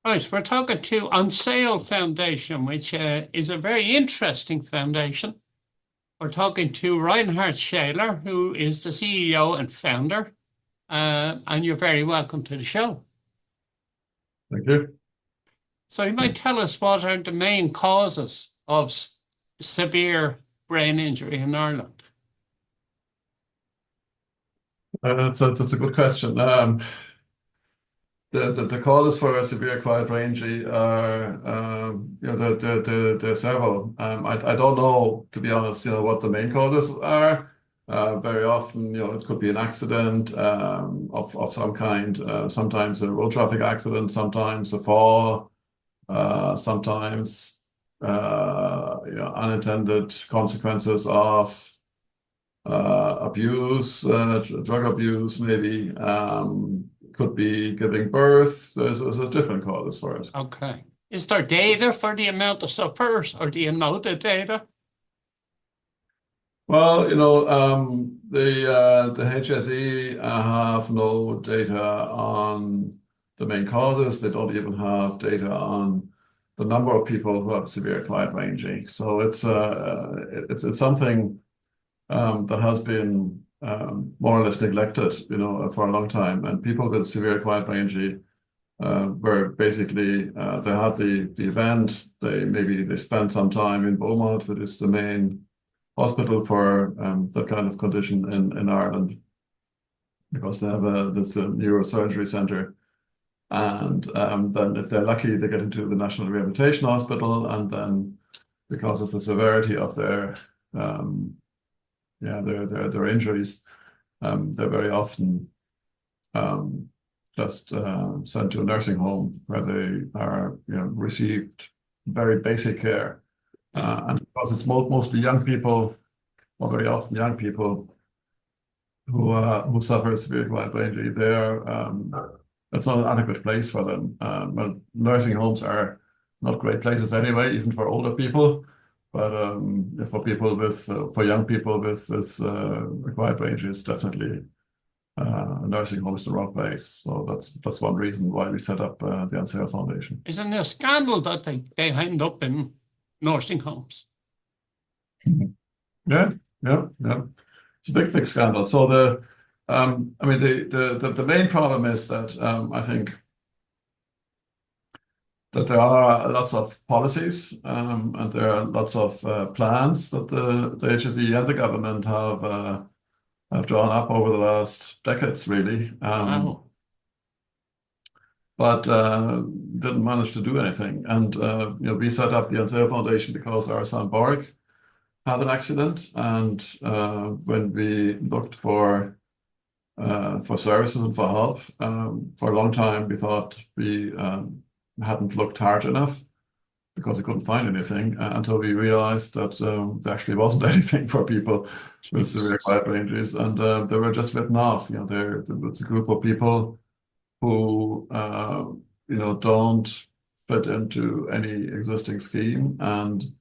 Right, we're talking to on Saol Foundation, which is a very interesting foundation. We're talking to Reinhard Schäler, who is the CEO and founder, and you're very welcome to the show. Thank you. So you might tell us what are the main causes of severe brain injury in Ireland? That's a good question. The causes for a severe acquired brain injury are, there are several. I don't know, to be honest, what the main causes are. Very often, it could be an accident of some kind. Sometimes a road traffic accident, sometimes a fall, sometimes unintended consequences of abuse, drug abuse, maybe. Could be giving birth. There's a different causes for it. Okay. Is there data for the amount of sufferers, or do you know the data? Well, the HSE have no data on the main causes. They don't even have data on the number of people who have severe acquired brain injury. So it's something that has been more or less neglected, for a long time. And people with severe acquired brain injury were basically they had the event. They spent some time in Beaumont, which is the main hospital for that kind of condition in Ireland, because they have this neurosurgery center. And then, if they're lucky, they get into the National Rehabilitation Hospital, and then because of the severity of their injuries, they're very often just sent to a nursing home where they are, received very basic care. And because it's mostly young people, or very often young people, who suffer severe acquired brain injury, it's not an adequate place for them. Well, nursing homes are not great places anyway, even for older people. But for young people with acquired brain injury, it's definitely a nursing home is the wrong place. So that's one reason why we set up the Saol Foundation. Isn't it a scandal that they end up in nursing homes? Yeah. It's a big scandal. So the main problem is that I think that there are lots of policies and there are lots of plans that the HSE and the government have drawn up over the last decades, really. Wow. But didn't manage to do anything. And we set up the Saol Foundation because our son Borg had an accident, and when we looked for services and for help, for a long time we thought we hadn't looked hard enough because we couldn't find anything until we realized that there actually wasn't anything for people with severe acquired brain injuries, and they were just written off. There was a group of people who don't fit into any existing scheme and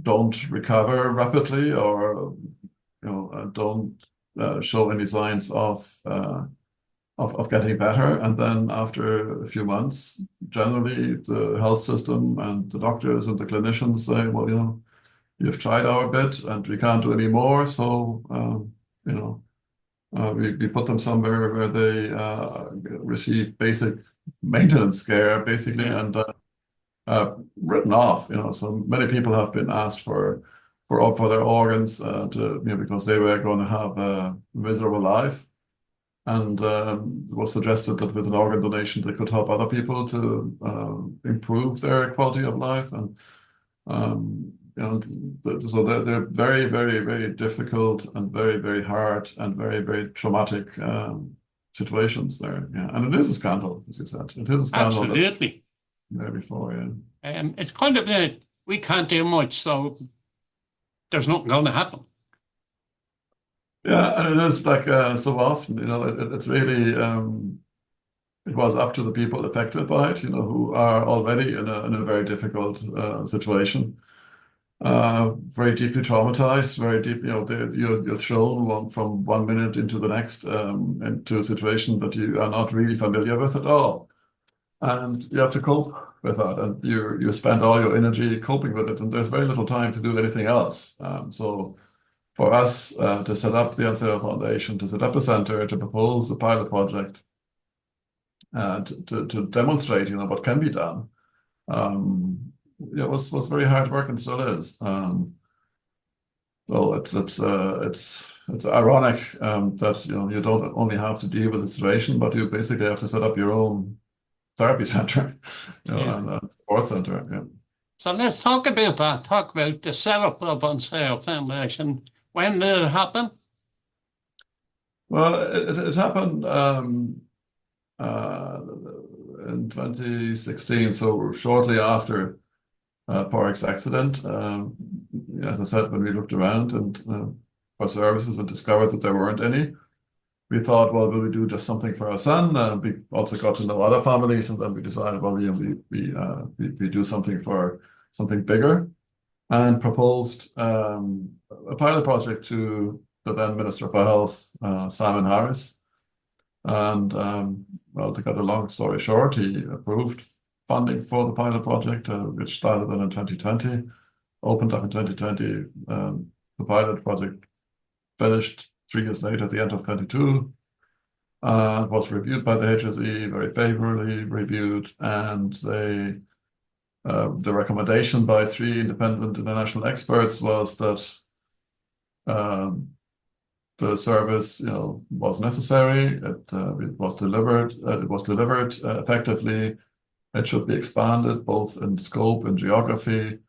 don't recover rapidly, or don't show any signs of getting better. And then after a few months, generally the health system and the doctors and the clinicians say, well, you've tried our bit and we can't do any more. So we put them somewhere where they receive basic maintenance care, basically, and written off. So many people have been asked for their organs because they were going to have a miserable life, and it was suggested that with an organ donation they could help other people to improve their quality of life. And so they're very, very, very difficult and very, very hard and very, very traumatic situations there. Yeah, and it is a scandal, as you said. It is a scandal. Absolutely. There before, yeah. It's kind of we can't do much, so there's nothing going to happen. Yeah, and it is like so often, it's really it was up to the people affected by it, who are already in a very difficult situation, very deeply traumatized, very deep. You're thrown from 1 minute into the next into a situation that you are not really familiar with at all. and you have to cope with that, and you spend all your energy coping with it, and there's very little time to do anything else. So for us to set up the NCL Foundation, to set up a center, to propose a pilot project, to demonstrate, what can be done, it was very hard work and still is. Well, it's ironic that you don't only have to deal with the situation, but you basically have to set up your own therapy center, Yeah. and support center. Yeah. So let's talk about that. Talk about the setup of sABI Foundation. When did it happen? Well, it happened in 2016, so shortly after Porrick's accident. As I said, when we looked around and for services and discovered that there weren't any, we thought, well, will we do just something for our son? We also got to know other families, and then we decided, well, we do something bigger, and proposed a pilot project to the then Minister for Health, Simon Harris. And well, to cut a long story short, he approved funding for the pilot project, which started then in 2020, opened up in 2020. The pilot project finished 3 years later, at the end of 22. Was reviewed by the HSE, very favorably reviewed, and the recommendation by 3 independent international experts was that the service, was necessary. It was delivered. It was delivered effectively. It should be expanded both in scope and geography,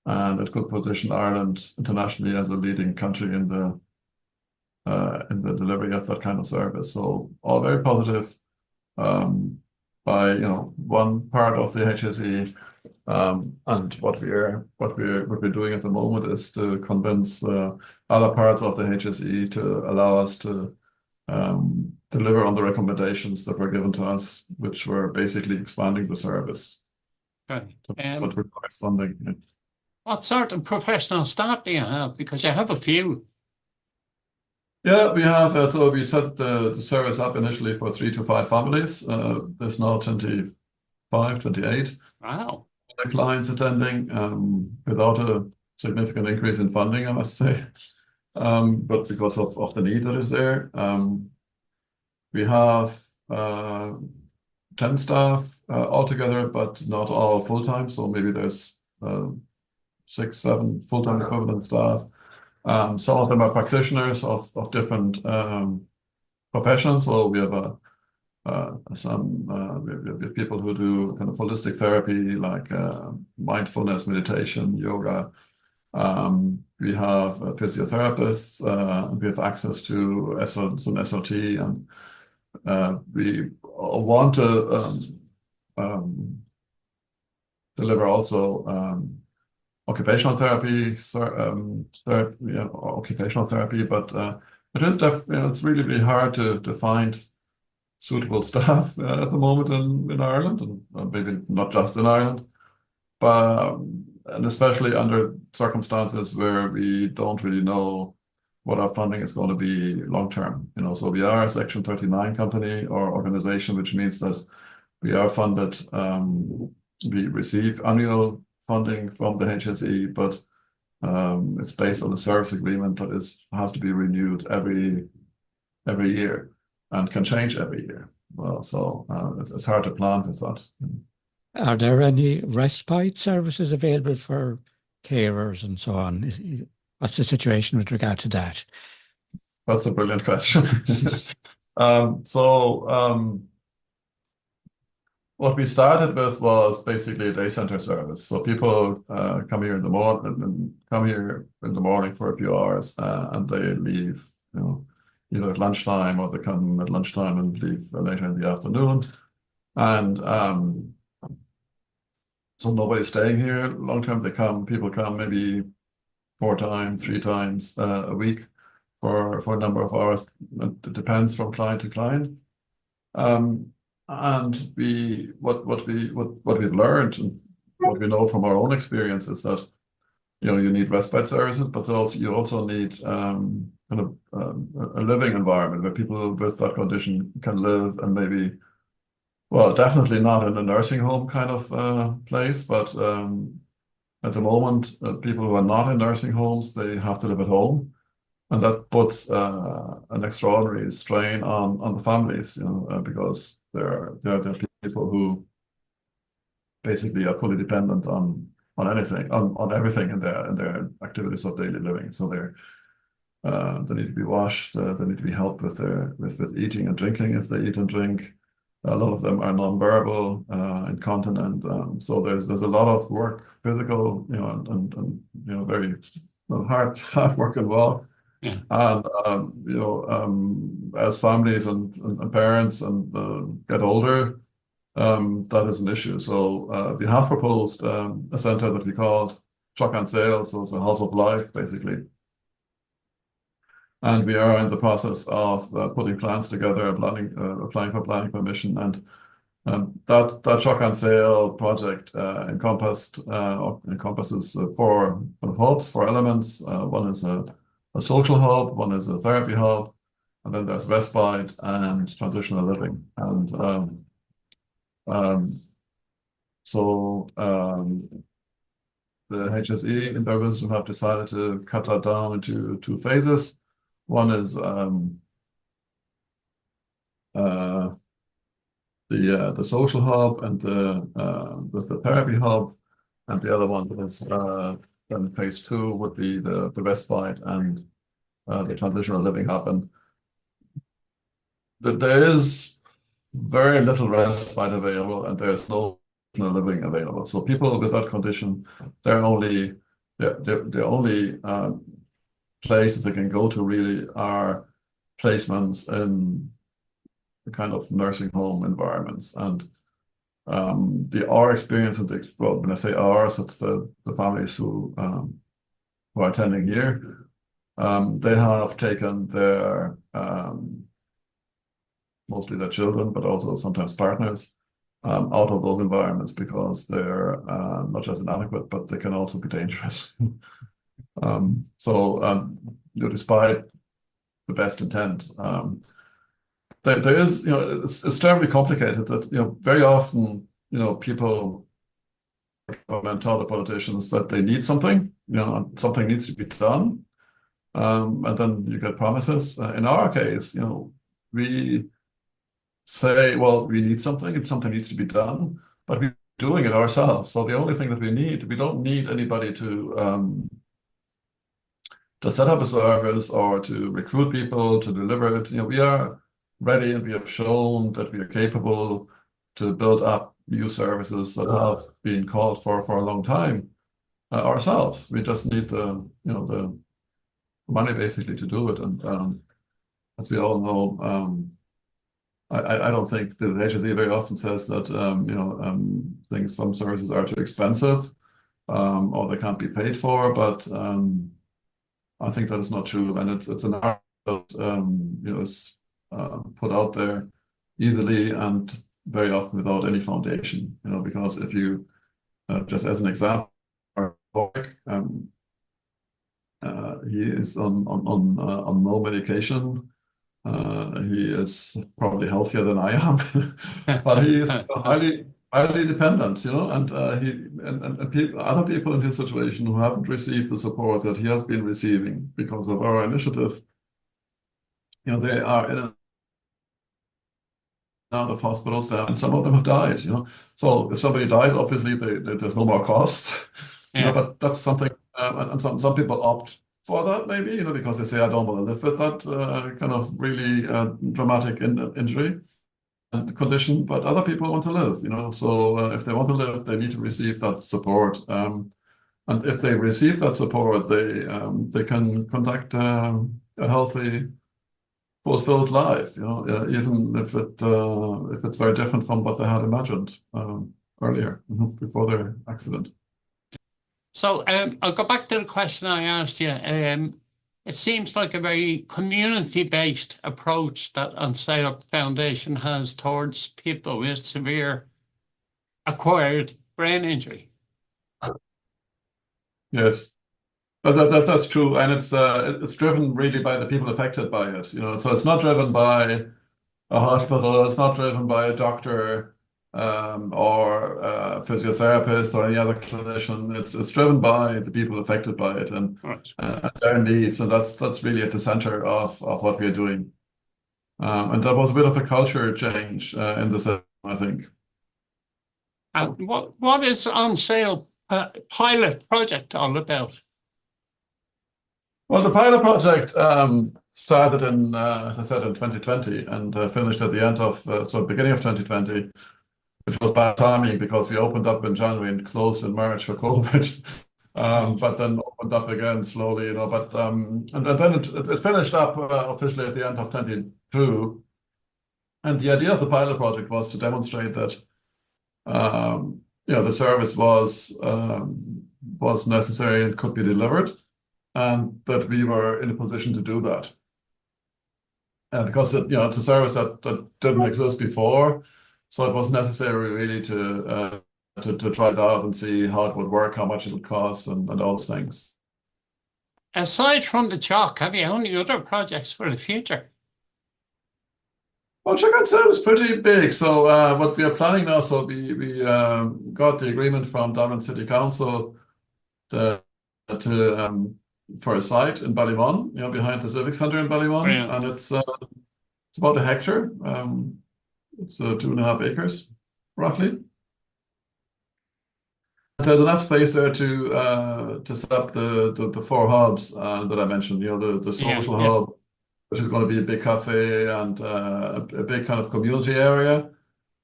and it could position Ireland internationally as a leading country in the delivery of that kind of service. So all very positive by one part of the HSE. And what we're doing at the moment is to convince other parts of the HSE to allow us to deliver on the recommendations that were given to us, which were basically expanding the service. Okay. So it requires funding. Yeah. What sort of professional staff do you have? Because you have a few. Yeah, we have. So we set the service up initially for 3 to 5 families. There's now 25, 28. Wow. Clients attending without a significant increase in funding, I must say, but because of the need that is there. We have 10 staff altogether, but not all full-time. So maybe there's 6, 7 full-time equivalent staff. Some of them are practitioners of different professions. So we have we have people who do kind of holistic therapy, like mindfulness, meditation, yoga. We have physiotherapists. We have access to some SLT, and we want to deliver also occupational therapy, occupational therapy. But it is it's really hard to find suitable staff at the moment in Ireland, and maybe not just in Ireland, but and especially under circumstances where we don't really know what our funding is going to be long term. So we are a Section 39 company or organization, which means that we are funded. We receive annual funding from the HSE, but it's based on a service agreement that has to be renewed every year. And can change every year. Well, so it's hard to plan with that. Are there any respite services available for carers and so on? What's the situation with regard to that? That's a brilliant question. What we started with was basically a day center service. So people come here in the morning for a few hours, and they leave, either at lunchtime, or they come at lunchtime and leave later in the afternoon. And so nobody's staying here long term. People come maybe 4 times, 3 times a week for a number of hours. It depends from client to client. And what we've learned and what we know from our own experience is that you need respite services, but you also need kind of a living environment where people with that condition can live and maybe Well, definitely not in a nursing home kind of place, but at the moment, people who are not in nursing homes, they have to live at home, and that puts an extraordinary strain on the families, because they're people who basically are fully dependent on everything in their activities of daily living. So they need to be washed, they need to be helped with eating and drinking if they eat and drink. A lot of them are non-verbal, incontinent. So there's a lot of work, physical, and very hard work involved. Yeah. And as families and parents and get older, that is an issue. So we have proposed a center that we called Shock and Saol, so it's a house of life basically. And we are in the process of putting plans together, applying for planning permission, and that Shock and Saol project encompasses four hubs, four elements. One is a social hub, one is a therapy hub, and then there's respite and transitional living. And so the HSE in their wisdom have decided to cut that down into two phases. One is the social hub and the therapy hub, and the other one is then phase two would be the respite and the transitional living hub. And there is very little respite available, and there's no living available. So people with that condition, the only places they can go to really are placements in the kind of nursing home environments. And our experience, well, when I say ours, it's the families who are attending here. They have taken their mostly their children, but also sometimes partners, out of those environments because they're not just inadequate, but they can also be dangerous. Despite the best intent, there is, it's terribly complicated that, very often, people tell the politicians that they need something, and something needs to be done. And then you get promises. In our case, we say, well, we need something and something needs to be done, but we're doing it ourselves. So the only thing that we don't need anybody to set up a service or to recruit people to deliver it. We are ready, and we have shown that we are capable to build up new services that have been called for a long time ourselves. We just need the money basically to do it. And as we all know, I don't think the HSE very often says that some services are too expensive or they can't be paid for, but I think that is not true, and it's an art that is put out there easily and very often without any foundation. Because if you just as an example, he is on no medication. He is probably healthier than I am, but he is highly dependent, and other people in his situation who haven't received the support that he has been receiving because of our initiative, they are in and out of hospitals there, and some of them have died. So if somebody dies, obviously there's no more costs. Yeah. But that's something, and some people opt for that maybe, because they say, I don't want to live with that kind of really dramatic injury and condition, but other people want to live, so if they want to live, they need to receive that support. And if they receive that support, they can conduct a healthy, fulfilled life, even if it's very different from what they had imagined earlier, before their accident. So I'll go back to the question I asked you. It seems like a very community-based approach that Saol Foundation has towards people with severe acquired brain injury. Yes, that's true, and it's driven really by the people affected by it. So it's not driven by a hospital, it's not driven by a doctor. or a physiotherapist or any other clinician. It's driven by the people affected by it and their needs, and that's really at the center of what we're doing. And that was a bit of a culture change in the system, I think. And what is On Sale pilot project all about? Well, the pilot project started in, as I said, in 2020 and finished at the end of, beginning of 2020, which was bad timing because we opened up in January and closed in March for COVID. But then opened up again slowly, But and then it finished up officially at the end of 2022. And the idea of the pilot project was to demonstrate that the service was necessary and could be delivered, and that we were in a position to do that. Because it's a service that didn't exist before, so it was necessary really to try it out and see how it would work, how much it would cost, and all those things. Aside from the chalk, have you any other projects for the future? Well, Chicken Sale is pretty big. So what we are planning now, so we got the agreement from Dublin City Council for a site in Ballymun, behind the Civic Centre in Ballymun, and it's about 1 hectare. It's 2.5 acres, roughly. There's enough space there to set up the 4 hubs that I mentioned. The social hub, which is going to be a big cafe and a big kind of community area,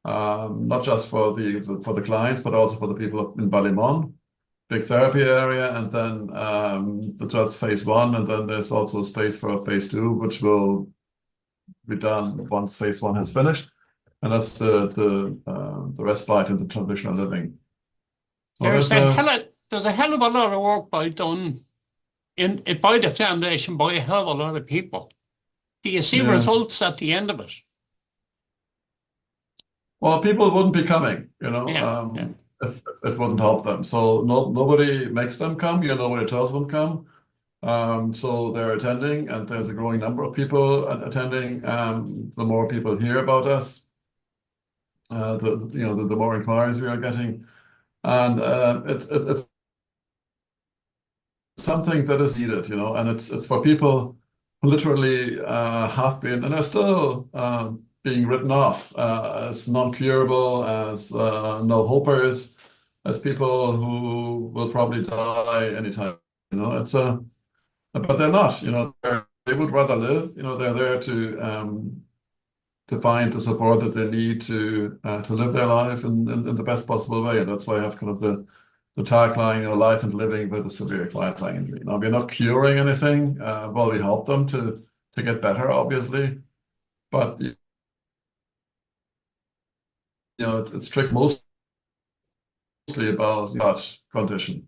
not just for the clients, but also for the people up in Ballymun. Big therapy area, and then that's phase 1, and then there's also space for phase 2, which will be done once phase 1 has finished, and that's the respite and the transitional living. So there's a hell of a lot of work by the foundation by a hell of a lot of people. Do you see results at the end of it? Well, people wouldn't be coming, if it wouldn't help them. So nobody makes them come, nobody tells them come. So they're attending, and there's a growing number of people attending. The more people hear about us, the more inquiries we are getting, and it's something that is needed, and it's for people who literally have been and are still being written off as non-curable, as no hopers, as people who will probably die anytime. But they're not. They would rather live. They're there to find the support that they need to live their life in the best possible way. And that's why I have kind of the tagline, life and living with a severe client-lung injury. Now, we're not curing anything. Well, we help them to get better, obviously, but it's tricky mostly about that condition.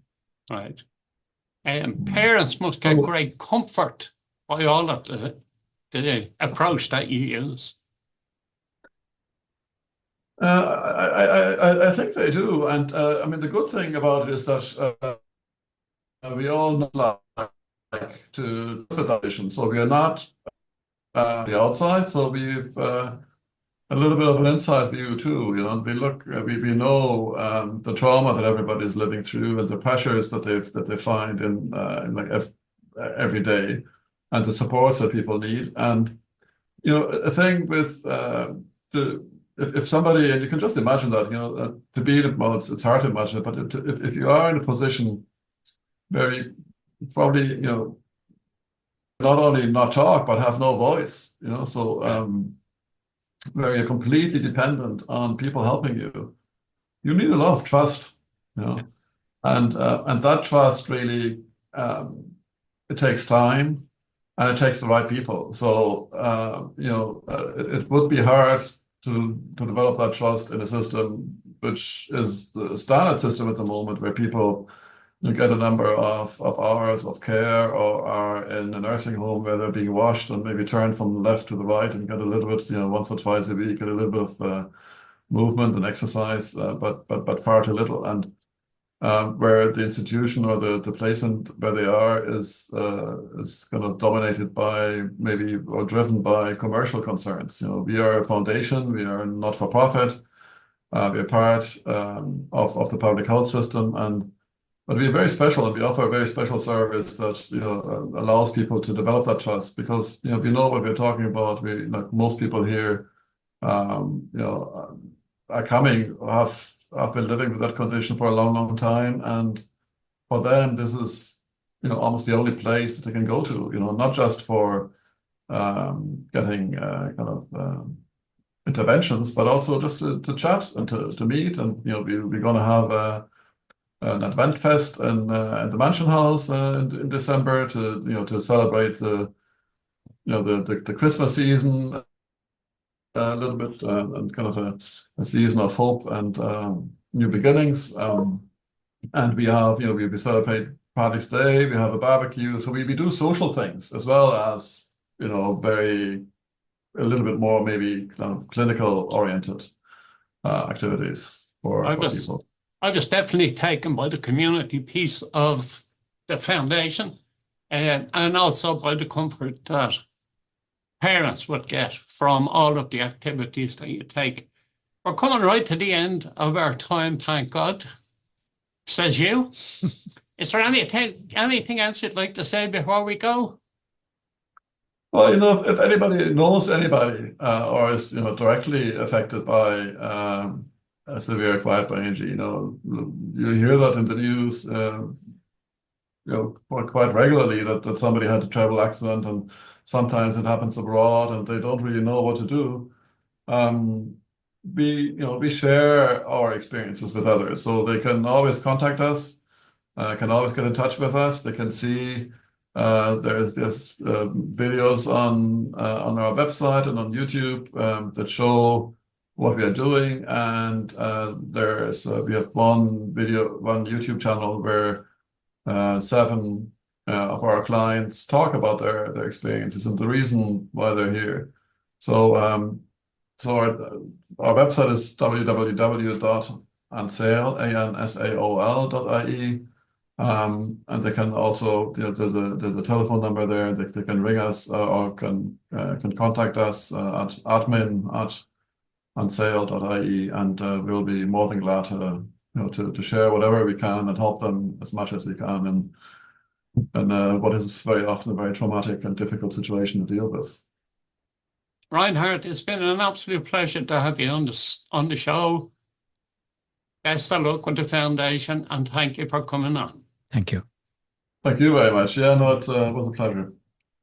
Right. And parents must get great comfort by all of the approach that you use. I think they do, and I mean the good thing about it is that we all know like to live with that vision. So we are not the outside, so we've a little bit of an inside view too. We know the trauma that everybody's living through and the pressures that they find in like every day, and the supports that people need. And a thing with if somebody, and you can just imagine that, to be in it's hard to imagine it, but if you are in a position where you probably, not only not talk, but have no voice, where you're completely dependent on people helping you, you need a lot of trust, and that trust really, it takes time and it takes the right people. So, it would be hard to develop that trust in a system which is the standard system at the moment, where people get a number of hours of care, or are in a nursing home where they're being washed and maybe turned from the left to the right and get a little bit, once or twice a week, get a little bit of movement and exercise, but far too little. And where the institution or the placement where they are is kind of dominated by or driven by commercial concerns. We are a foundation, we are not for profit. be a part of the public health system, but we're very special, and we offer a very special service that allows people to develop that trust, because we know what we're talking about. We, like most people here, are coming, have been living with that condition for a long, long time, and for them this is almost the only place that they can go to. Not just for getting interventions, but also just to chat and to meet. And we're going to have an Advent Fest in the Mansion House in December to celebrate the Christmas season a little bit, and kind of a season of hope and new beginnings. And we have we celebrate Paddy's Day. We have a barbecue, so we do social things as well as a little bit more maybe kind of clinical oriented activities for people. I was definitely taken by the community piece of the foundation, and also by the comfort that parents would get from all of the activities that you take. We're coming right to the end of our time, thank God, says you. Is there anything else you'd like to say before we go? Well, if anybody knows anybody or is directly affected by a severe acquired brain injury, you hear that in the news, quite regularly, that somebody had a travel accident, and sometimes it happens abroad, and they don't really know what to do. We share our experiences with others, so they can always contact us, can always get in touch with us. They can see there's videos on our website and on YouTube that show what we are doing, and we have one YouTube channel where 7 of our clients talk about their experiences and the reason why they're here. So our website is www.ansaol.ie. And they can also, there's a telephone number there. They can ring us or can contact us at admin@ansaol.ie, and we'll be more than glad to share whatever we can and help them as much as we can in what is very often a very traumatic and difficult situation to deal with. Reinhard, it's been an absolute pleasure to have you on the show. Best of luck with the foundation, and thank you for coming on. Thank you. Thank you very much. Yeah, no, it was a pleasure.